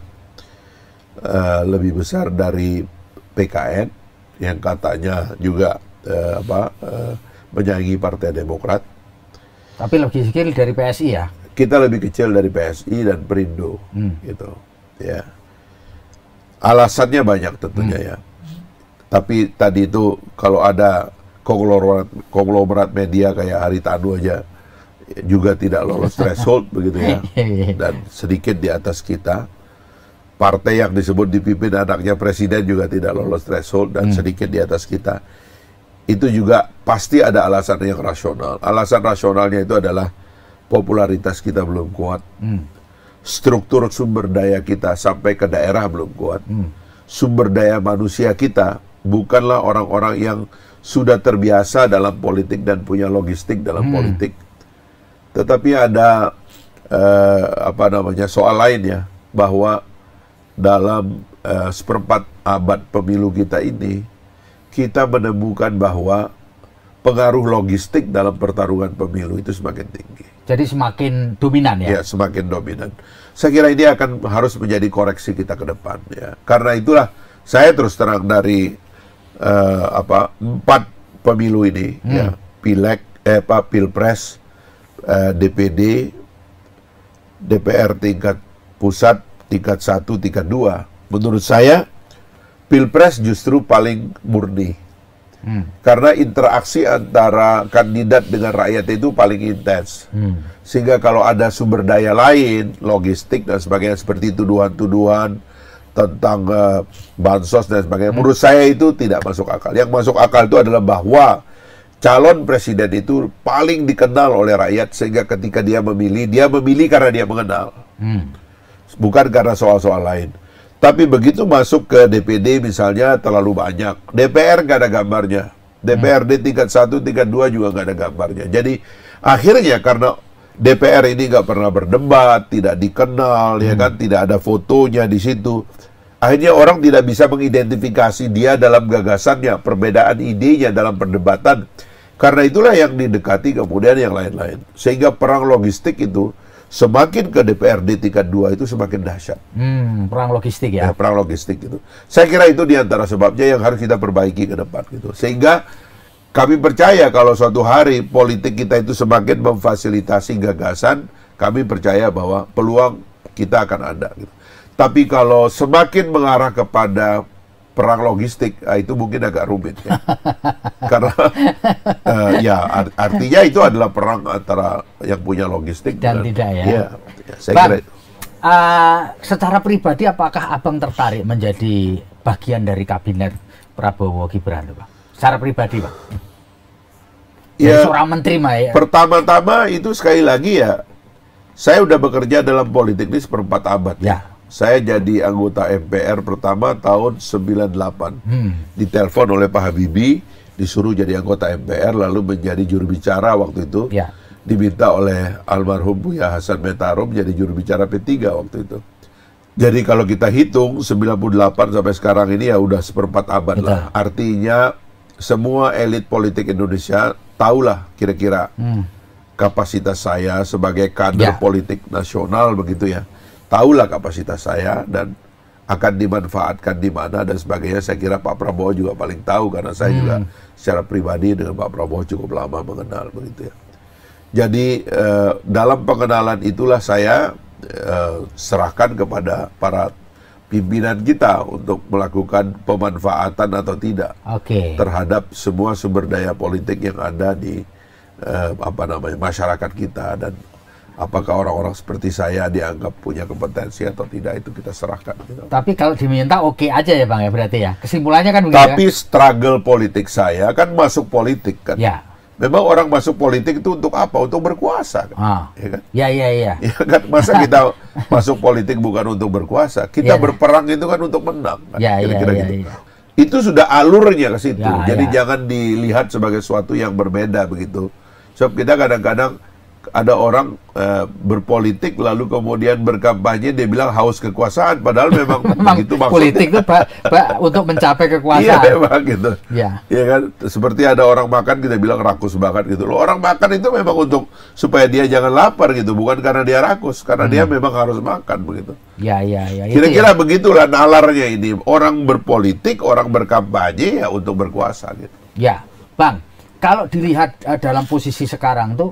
Lebih besar dari PKN yang katanya juga menyaingi Partai Demokrat. Tapi lebih kecil dari PSI ya? Kita lebih kecil dari PSI dan Perindo, gitu. Ya. Alasannya banyak tentunya ya. Tapi tadi itu kalau ada konglomerat media kayak Haritanu aja juga tidak lolos threshold begitu ya. Dan sedikit di atas kita. Partai yang disebut dipimpin anaknya presiden juga tidak lolos threshold dan sedikit di atas kita. Itu juga pasti ada alasan yang rasional. Alasan rasionalnya itu adalah popularitas kita belum kuat. Struktur sumber daya kita sampai ke daerah belum kuat. Sumber daya manusia kita bukanlah orang-orang yang sudah terbiasa dalam politik dan punya logistik dalam politik. Tetapi ada soal lainnya, bahwa dalam seperempat abad pemilu kita ini, kita menemukan bahwa pengaruh logistik dalam pertarungan pemilu itu semakin tinggi. Jadi semakin dominan ya? Ya, semakin dominan. Saya kira ini harus menjadi koreksi kita ke depan ya. Karena itulah saya terus terang dari 4 pemilu ini ya, Pilpres, DPD, DPR tingkat pusat, tingkat 1, tingkat 2. Menurut saya Pilpres justru paling murni. Karena interaksi antara kandidat dengan rakyat itu paling intens. Sehingga kalau ada sumber daya lain, logistik dan sebagainya, seperti tuduhan-tuduhan tentang bansos dan sebagainya, menurut saya itu tidak masuk akal. Yang masuk akal itu adalah bahwa calon presiden itu paling dikenal oleh rakyat, sehingga ketika dia memilih karena dia mengenal. Bukan karena soal-soal lain. Tapi begitu masuk ke DPD misalnya terlalu banyak. DPR nggak ada gambarnya. DPRD tingkat 1, tingkat 2 juga nggak ada gambarnya. Jadi akhirnya karena DPR ini nggak pernah berdebat, tidak dikenal, ya kan, tidak ada fotonya di situ. Akhirnya orang tidak bisa mengidentifikasi dia dalam gagasannya, perbedaan idenya dalam perdebatan. Karena itulah yang didekati kemudian yang lain-lain. Sehingga perang logistik itu semakin ke DPRD tingkat 2 itu semakin dahsyat. Perang logistik ya? Perang logistik itu. Saya kira itu diantara sebabnya yang harus kita perbaiki ke depan gitu. Sehingga kami percaya kalau suatu hari politik kita itu semakin memfasilitasi gagasan, kami percaya bahwa peluang kita akan ada gitu. Tapi kalau semakin mengarah kepada perang logistik, itu mungkin agak rumit ya. Karena artinya itu adalah perang antara yang punya logistik dan tidak ya. Ya, saya Bang, kira itu. Secara pribadi apakah Abang tertarik menjadi bagian dari kabinet Prabowo Gibran, Pak? Secara pribadi, Pak? Ya, seorang menteri mah ya. Pertama-tama itu sekali lagi ya, saya udah bekerja dalam politik ini seperempat abad ya. Saya jadi anggota MPR pertama tahun 98. Ditelepon oleh Pak Habibie, disuruh jadi anggota MPR, lalu menjadi juru bicara waktu itu. Ya. Diminta oleh almarhum Buya Hasan Metarum jadi juru bicara P3 waktu itu. Jadi kalau kita hitung 98 sampai sekarang ini ya udah seperempat abad lah. Artinya semua elit politik Indonesia tahulah kira-kira kapasitas saya sebagai kader politik nasional begitu ya. Tahulah kapasitas saya dan akan dimanfaatkan di mana dan sebagainya. Saya kira Pak Prabowo juga paling tahu karena saya juga secara pribadi dengan Pak Prabowo cukup lama mengenal begitu ya. Jadi dalam pengenalan itulah saya serahkan kepada para pimpinan kita untuk melakukan pemanfaatan atau tidak terhadap semua sumber daya politik yang ada di masyarakat kita, dan apakah orang-orang seperti saya dianggap punya kompetensi atau tidak itu kita serahkan. Gitu. Tapi kalau diminta oke aja ya Bang ya berarti ya. Kesimpulannya kan begitu. Tapi struggle politik saya kan masuk politik kan. Ya. Memang orang masuk politik itu untuk apa? Untuk berkuasa kan. Ya kan? Ya. Ya kan, masa kita masuk politik bukan untuk berkuasa. Kita berperang itu kan untuk menang kan. Kira-kira gitu. Itu sudah alurnya ke situ. Jadi jangan dilihat sebagai sesuatu yang berbeda begitu. Sebab kita kadang-kadang ada orang berpolitik lalu kemudian berkampanye, dia bilang haus kekuasaan, padahal memang begitu maksudnya. Politik itu untuk mencapai kekuasaan. Iya memang gitu. Iya. Ya kan, seperti ada orang makan kita bilang rakus banget gitu loh. Orang makan itu memang untuk supaya dia jangan lapar gitu, bukan karena dia rakus, karena dia memang harus makan begitu. Ya. Kira-kira begitulah nalarnya ini. Orang berpolitik, orang berkampanye ya untuk berkuasa gitu. Ya, Bang. Kalau dilihat dalam posisi sekarang tuh,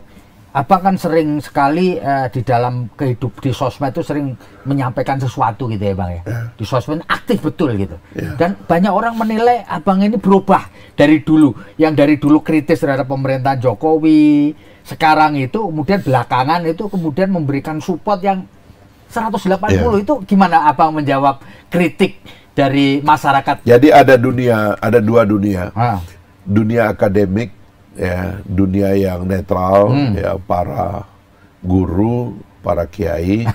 Abang kan sering sekali di dalam di sosmed itu sering menyampaikan sesuatu gitu ya Bang ya. Di sosmed aktif betul gitu. Dan banyak orang menilai Abang ini berubah dari dulu. Yang dari dulu kritis terhadap pemerintahan Jokowi, sekarang itu kemudian belakangan itu kemudian memberikan support yang 180. Itu gimana Abang menjawab kritik dari masyarakat? Jadi ada dua dunia. Dunia akademik, ya, dunia yang netral, ya, para guru, para kiai,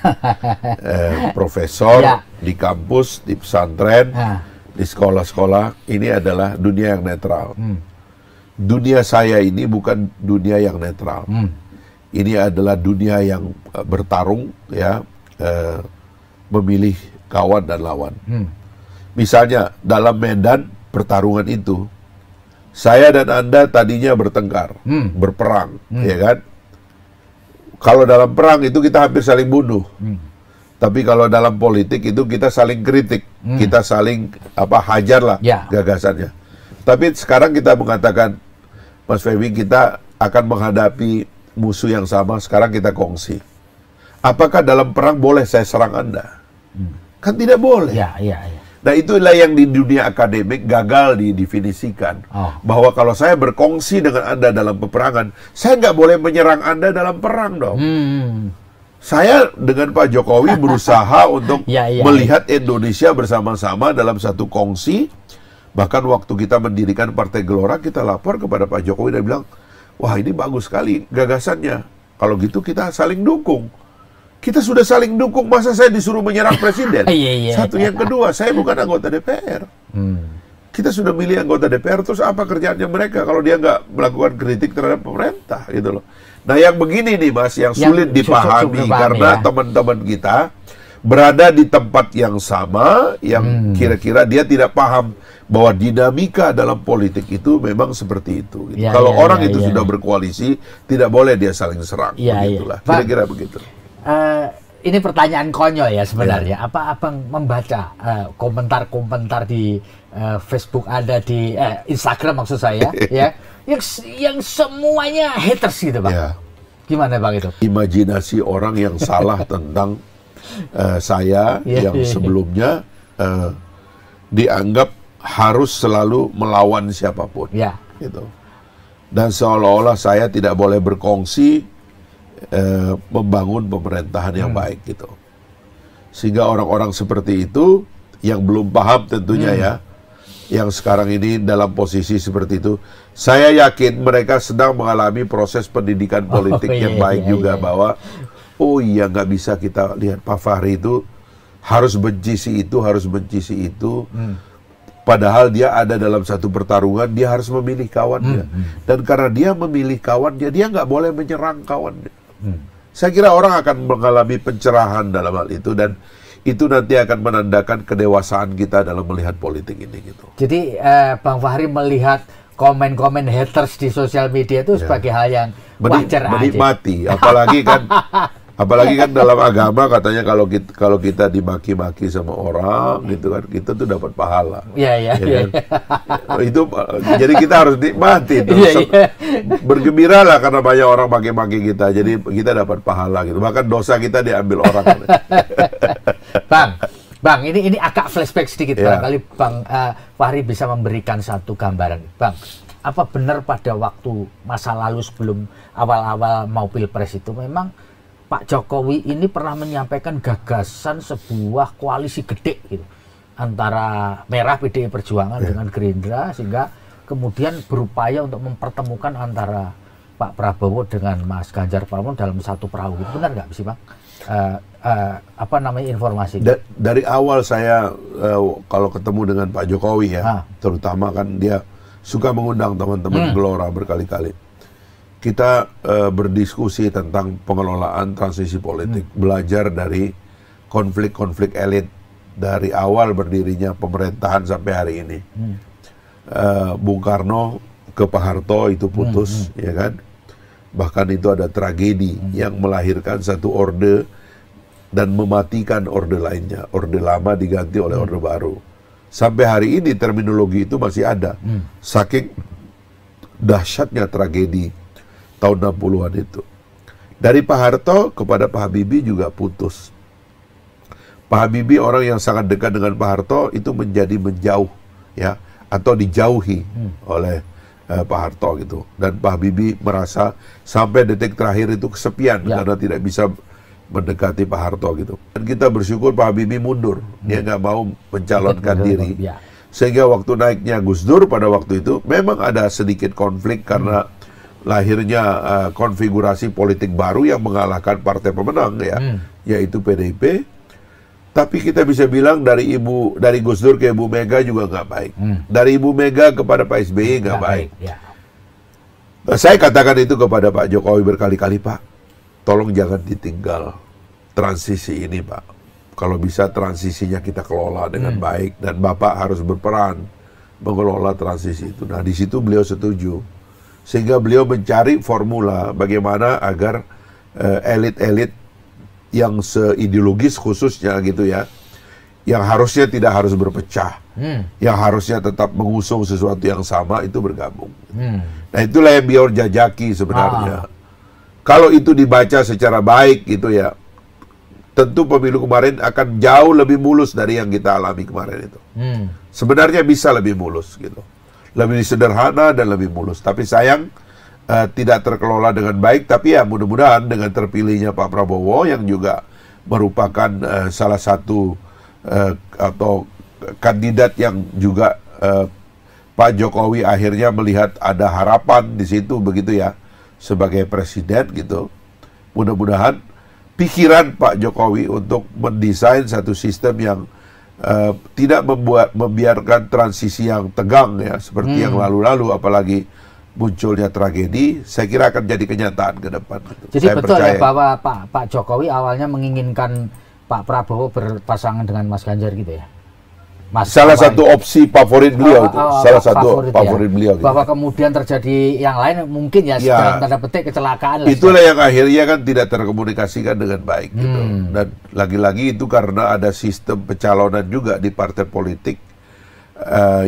profesor di kampus, di pesantren, di sekolah-sekolah. Ini adalah dunia yang netral. Dunia saya ini bukan dunia yang netral. Ini adalah dunia yang bertarung, ya, memilih kawan dan lawan. Misalnya dalam medan pertarungan itu, saya dan Anda tadinya bertengkar, berperang, ya kan? Kalau dalam perang itu kita hampir saling bunuh. Tapi kalau dalam politik itu kita saling kritik, kita saling hajar lah gagasannya. Tapi sekarang kita mengatakan, Mas Feby, kita akan menghadapi musuh yang sama, sekarang kita kongsi. Apakah dalam perang boleh saya serang Anda? Kan tidak boleh. Nah itulah yang di dunia akademik gagal didefinisikan. Bahwa kalau saya berkongsi dengan Anda dalam peperangan, saya nggak boleh menyerang Anda dalam perang dong. Saya dengan Pak Jokowi berusaha untuk melihat Indonesia bersama-sama dalam satu kongsi. Bahkan waktu kita mendirikan Partai Gelora, kita lapor kepada Pak Jokowi dan bilang, wah ini bagus sekali gagasannya. Kalau gitu kita saling dukung. Kita sudah saling dukung, masa saya disuruh menyerang presiden? Satu, yang kedua, saya bukan anggota DPR. Kita sudah milih anggota DPR, terus apa kerjaannya mereka kalau dia nggak melakukan kritik terhadap pemerintah, gitu loh. Nah, yang begini nih, Mas, yang sulit dipahami karena teman-teman kita berada di tempat yang sama, yang kira-kira dia tidak paham bahwa dinamika dalam politik itu memang seperti itu. Gitu. Kalau orang itu sudah berkoalisi, tidak boleh dia saling serang. Begitulah. Kira-kira begitu. Ini pertanyaan konyol ya sebenarnya. Apa Abang membaca komentar-komentar di Facebook Anda, di Instagram maksud saya, ya, yang semuanya haters gitu, Bang? Gimana, Bang, itu? Imajinasi orang yang salah tentang saya yang sebelumnya dianggap harus selalu melawan siapapun, gitu. Dan seolah-olah saya tidak boleh berkongsi membangun pemerintahan yang baik gitu. Sehingga orang-orang seperti itu yang belum paham tentunya ya, yang sekarang ini dalam posisi seperti itu, saya yakin mereka sedang mengalami proses pendidikan politik yang baik juga bahwa oh iya, nggak bisa kita lihat Pak Fahri itu harus benci si itu, harus benci si itu. Padahal dia ada dalam satu pertarungan, dia harus memilih kawannya. Dan karena dia memilih kawannya, dia nggak boleh menyerang kawannya. Saya kira orang akan mengalami pencerahan dalam hal itu, dan itu nanti akan menandakan kedewasaan kita dalam melihat politik ini gitu. Jadi Bang Fahri melihat komen-komen haters di sosial media itu sebagai hal yang wajar menikmati. Apalagi kan dalam agama katanya kalau kita dimaki-maki sama orang gitu kan, kita tuh dapat pahala. Iya. Itu jadi kita harus nikmati itu. Bergembiralah karena banyak orang maki-maki kita. Jadi kita dapat pahala gitu. Bahkan dosa kita diambil orang. Bang, ini agak flashback sedikit. Barangkali Bang Fahri bisa memberikan satu gambaran. Bang, apa benar pada waktu masa lalu sebelum awal-awal mau Pilpres itu memang Pak Jokowi ini pernah menyampaikan gagasan sebuah koalisi gede gitu antara Merah PDI Perjuangan dengan Gerindra, sehingga kemudian berupaya untuk mempertemukan antara Pak Prabowo dengan Mas Ganjar Pranowo dalam satu perahu. Benar nggak sih, Bang? Informasi? Dari awal saya kalau ketemu dengan Pak Jokowi ya, terutama kan dia suka mengundang teman-teman Gelora berkali-kali. kita berdiskusi tentang pengelolaan transisi politik, belajar dari konflik-konflik elit dari awal berdirinya pemerintahan sampai hari ini. Bung Karno ke Pak Harto itu putus, ya kan? Bahkan itu ada tragedi yang melahirkan satu orde dan mematikan orde lainnya. Orde lama diganti oleh orde baru. Sampai hari ini terminologi itu masih ada. Saking dahsyatnya tragedi tahun 60-an itu. Dari Pak Harto kepada Pak Habibie juga putus. Pak Habibie orang yang sangat dekat dengan Pak Harto itu menjadi menjauh, ya, atau dijauhi oleh Pak Harto gitu. Dan Pak Habibie merasa sampai detik terakhir itu kesepian karena tidak bisa mendekati Pak Harto gitu. Dan kita bersyukur Pak Habibie mundur, dia nggak mau mencalonkan diri. Sehingga waktu naiknya Gus Dur pada waktu itu memang ada sedikit konflik karena lahirnya konfigurasi politik baru yang mengalahkan partai pemenang, ya, yaitu PDIP. Tapi kita bisa bilang dari Gus Dur ke Ibu Mega juga nggak baik. Dari Ibu Mega kepada Pak SBY nggak baik. Nah, saya katakan itu kepada Pak Jokowi berkali-kali, Pak, tolong jangan ditinggal transisi ini, Pak. Kalau bisa transisinya kita kelola dengan baik dan Bapak harus berperan mengelola transisi itu. Nah, di situ beliau setuju. Sehingga beliau mencari formula bagaimana agar elit-elit yang seideologis khususnya gitu ya, yang harusnya tidak harus berpecah, yang harusnya tetap mengusung sesuatu yang sama itu bergabung. Nah, itulah yang beliau jajaki sebenarnya. Kalau itu dibaca secara baik gitu ya, tentu pemilu kemarin akan jauh lebih mulus dari yang kita alami kemarin itu. Sebenarnya bisa lebih mulus gitu, lebih sederhana dan lebih mulus. Tapi sayang tidak terkelola dengan baik. Tapi ya mudah-mudahan dengan terpilihnya Pak Prabowo yang juga merupakan salah satu atau kandidat yang juga Pak Jokowi akhirnya melihat ada harapan di situ begitu ya sebagai presiden gitu. Mudah-mudahan pikiran Pak Jokowi untuk mendesain satu sistem yang tidak membiarkan transisi yang tegang ya seperti yang lalu-lalu, apalagi munculnya tragedi, saya kira akan jadi kenyataan ke depan. Jadi saya betul percaya ya bahwa Pak Jokowi awalnya menginginkan Pak Prabowo berpasangan dengan Mas Ganjar gitu ya? Salah satu opsi favorit beliau itu, salah satu favorit beliau. Gitu. Bahwa kemudian terjadi yang lain mungkin ya, dalam tanda petik kecelakaan. Itulah yang akhirnya kan tidak terkomunikasikan dengan baik gitu. Dan lagi-lagi itu karena ada sistem pencalonan juga di partai politik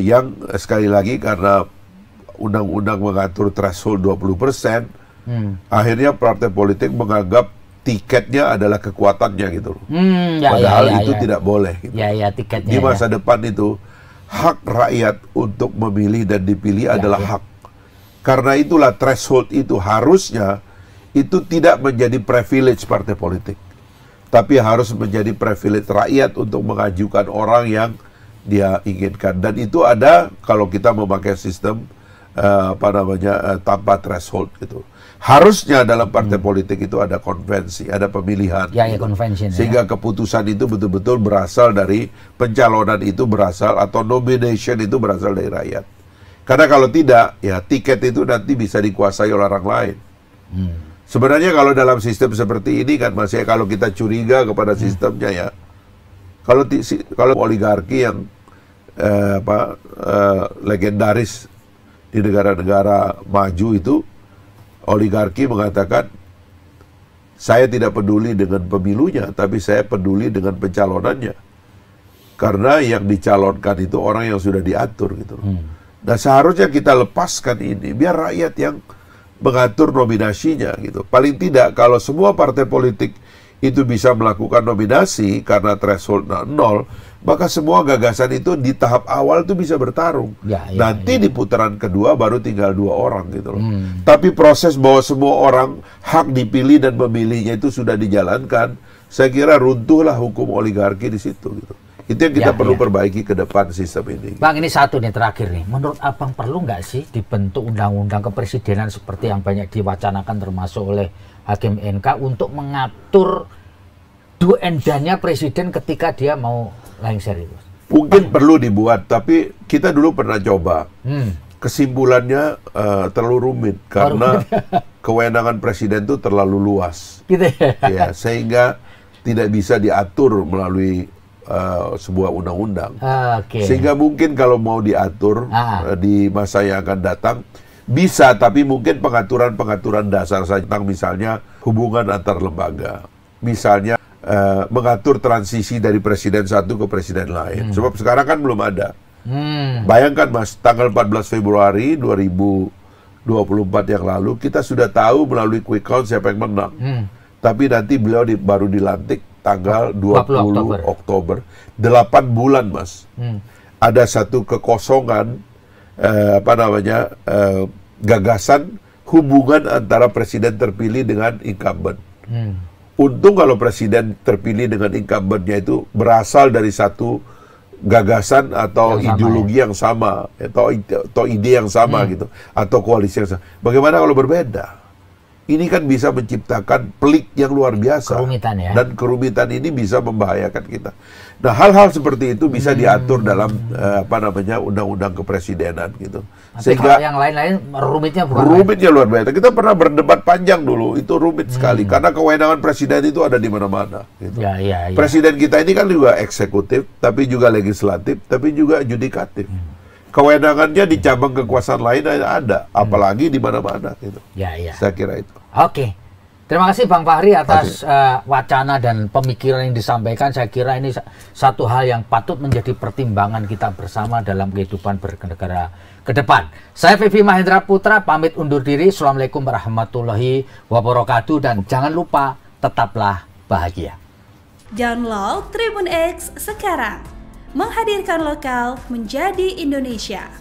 yang sekali lagi karena undang-undang mengatur threshold 20%, akhirnya partai politik menganggap tiketnya adalah kekuatannya gitu. Padahal itu tidak boleh. Gitu. Tiketnya. Di masa depan itu hak rakyat untuk memilih dan dipilih adalah hak. Karena itulah threshold itu harusnya itu tidak menjadi privilege partai politik, tapi harus menjadi privilege rakyat untuk mengajukan orang yang dia inginkan. Dan itu ada kalau kita memakai sistem tanpa threshold gitu. Harusnya dalam partai politik itu ada konvensi, ada pemilihan. Sehingga keputusan itu betul-betul berasal dari pencalonan itu berasal atau nomination itu berasal dari rakyat. Karena kalau tidak, ya tiket itu nanti bisa dikuasai oleh orang lain. Sebenarnya kalau dalam sistem seperti ini kan masih kalau kita curiga kepada sistemnya ya. Kalau oligarki yang legendaris di negara-negara maju itu, oligarki mengatakan saya tidak peduli dengan pemilunya, tapi saya peduli dengan pencalonannya. Karena yang dicalonkan itu orang yang sudah diatur gitu. Nah, seharusnya kita lepaskan ini biar rakyat yang mengatur nominasinya gitu. Paling tidak kalau semua partai politik itu bisa melakukan nominasi karena threshold 0, maka semua gagasan itu di tahap awal itu bisa bertarung. Nanti di putaran kedua baru tinggal 2 orang gitu loh. Tapi proses bahwa semua orang hak dipilih dan memilihnya itu sudah dijalankan, saya kira runtuhlah hukum oligarki di situ gitu. Itu yang kita perlu perbaiki ke depan sistem ini. Bang, ini satu nih terakhir nih. Menurut Abang perlu nggak sih dibentuk undang-undang kepresidenan seperti yang banyak diwacanakan termasuk oleh Hakim MK untuk mengatur do and done-nya presiden ketika dia mau lengser itu? Mungkin perlu dibuat, tapi kita dulu pernah coba. Kesimpulannya terlalu rumit karena kewenangan presiden itu terlalu luas. Gitu ya. Ya, sehingga tidak bisa diatur melalui sebuah undang-undang. Oke. Sehingga mungkin kalau mau diatur di masa yang akan datang, bisa, tapi mungkin pengaturan-pengaturan dasar saja, tentang misalnya hubungan antar lembaga. Misalnya mengatur transisi dari presiden satu ke presiden lain. Sebab sekarang kan belum ada. Bayangkan Mas, tanggal 14 Februari 2024 yang lalu, kita sudah tahu melalui quick count siapa yang menang. Tapi nanti beliau baru dilantik tanggal 20 Oktober. 8 bulan, Mas. Ada satu kekosongan, gagasan hubungan antara presiden terpilih dengan incumbent. Untung kalau presiden terpilih dengan incumbentnya itu berasal dari satu gagasan atau ideologi yang sama, atau ide yang sama gitu, atau koalisi yang sama. Bagaimana kalau berbeda? Ini kan bisa menciptakan pelik yang luar biasa. Kerumitan ya. Dan kerumitan ini bisa membahayakan kita. Nah, hal-hal seperti itu bisa diatur dalam undang-undang kepresidenan gitu. Sehingga yang lain-lain rumitnya luar biasa. Kita pernah berdebat panjang dulu, itu rumit sekali karena kewenangan presiden itu ada di mana-mana gitu. Ya. Presiden kita ini kan juga eksekutif, tapi juga legislatif, tapi juga yudikatif. Kewenangannya di cabang kekuasaan lain ada, apalagi di mana-mana gitu. Ya. Saya kira itu. Oke. Terima kasih Bang Fahri atas wacana dan pemikiran yang disampaikan. Saya kira ini satu hal yang patut menjadi pertimbangan kita bersama dalam kehidupan bernegara ke depan. Saya Vivi Mahendra Putra pamit undur diri. Assalamualaikum warahmatullahi wabarakatuh, dan jangan lupa tetaplah bahagia. Download Tribun X sekarang. Menghadirkan lokal menjadi Indonesia.